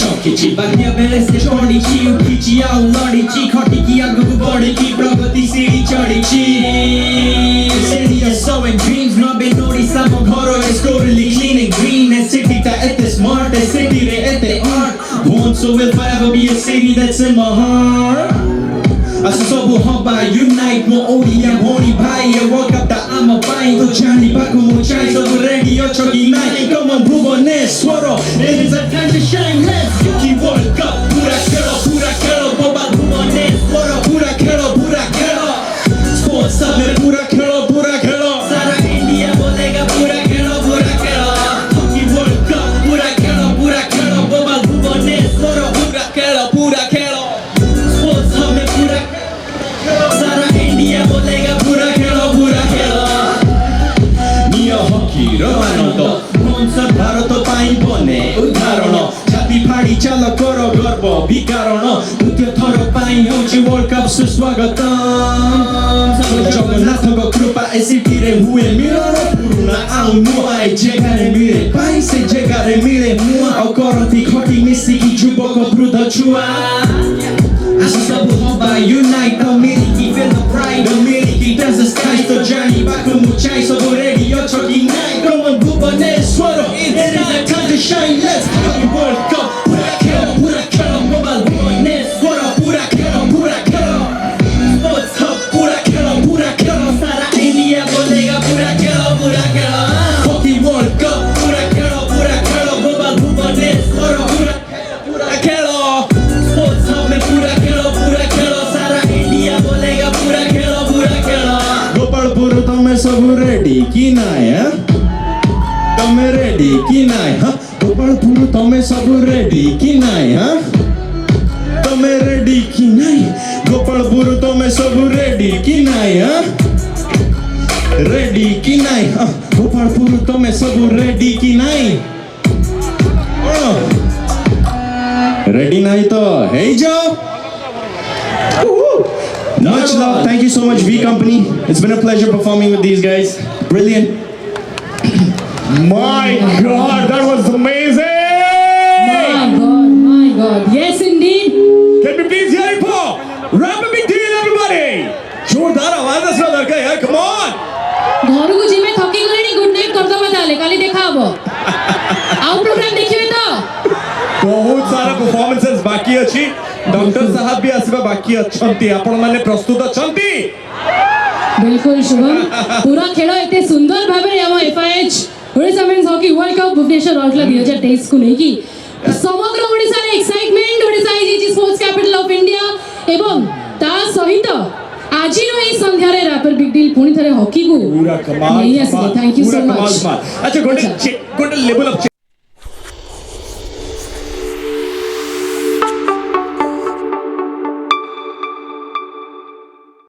चौकीची भाग्य बेले से छोड़ीची उठीची आउ लड़ीची खटीकी आगुକୁ बढ़ीची प्रगति सीढ़ी चढ़ीची serious sowing dreams Robin notice ଆମ ଘର is totally clean and green and city ଟା ଏତେ smart and city ରେ ଏତେ art born so will forever be a city that's in my heart As ସବୁ ହବା unite ମୋ ଓଡ଼ିଆ ଭଉଣୀ ଭାଇ ଏ world cup ଟା ଆମ ପାଇଁ ତ ଜାଣିବାକୁ ମୁଁ ଚାହେଁ ସବୁ ready ଅଛ କି ନାହିଁ come on Bhubaneswar it is a time to shine let's go କି world cup ପୁରା ଖେଳ ବୋବା ଭୁବନେଶ୍ୱର ପୁରା ଖେଳ sports hub में पूरा खेଳ सारा इंडिया बोलेगा पूरा खेल की वर्ल्ड कप पूरा खेल बोबा भुवनेश्वर पूरा खेल स्पोर्ट्स हब में पूरा सारा इंडिया बोलेगा पूरा खेल नियो हॉकी रोमानंद कौन भारत पाई बने उदाहरण छाती फाड़ी चाल कर गर्व विकारण द्वितीय थर पाई होची वर्ल्ड कप सुस्वागतम जगन्नाथ कृपा एसिटी रे हुए मिलन पुरुना आउ नुआ ए जेगारे मिले पाई से जेगारे मिले मुआ और करती खटी मिसिकी जुबक वृद्ध छुआ As सब हवा unite मिलिकी feel the pride मिलिकी dance the skies तो जानी बाक मुचाई सब ready अछ कि नाइ come on Bhubaneswar it is a time to shine let's go world cup पूरा खेल मोबाइल भुवनेश्वर पूरा खेल sports hub पूरा खेल सारा इंडिया बोलेगा पूरा खेल hockey world cup पूरा खेल मोबाइल भुवनेश्वर पूरा खेल sports hub में पूरा खेल सारा इंडिया बोलेगा पूरा खेल गोपालपुर तमे सब रेडी कि नाय तमे रेडी कि नाय गोपालपुर तमे सब रेडी कि नाय तमे रेडी कि नाय गोपालपुर तमे सब रेडी कि नाय रेडी कि नाय गोपालपुर तमे सब रेडी कि नाय रेडी नाय तो हे जाओ Much love. Thank you so much, V Company. It's been a pleasure performing with these guys. Brilliant. My God, that was amazing! My God. Yes, indeed. Can we please hear it for Rapper Bigdeal, everybody? जोरदार आवाज असला लड़का यार, come on! घरକୁ ଯିବେ ଥକି ଗଲେଣି good night କରିଦବା ତାହେଲେ କାଲି ଦେଖା ହବ ଆଉ ପ୍ରୋଗ୍ରାମ ଦେଖିବେ ତ बहुत सारा परफॉर्मेंसेस बाकी अछि डॉक्टर साहब भी आसीबा बाकी अछंती आपण माने प्रस्तुत अछंती बिल्कुल शुभम पूरा खेल एते सुंदर भाबरे हम FIH Odisha men's hockey world cup Bhubaneswar होटला 2023 को लेकी समग्र ओडिशा रे excitement Odisha is sports capital of India एवं ता सहित आज रो ए संध्या रे रैपर बिग डील पुणी थरे हॉकी को पूरा कमाल थैंक यू सो मच अच्छा गोटे लेवल अप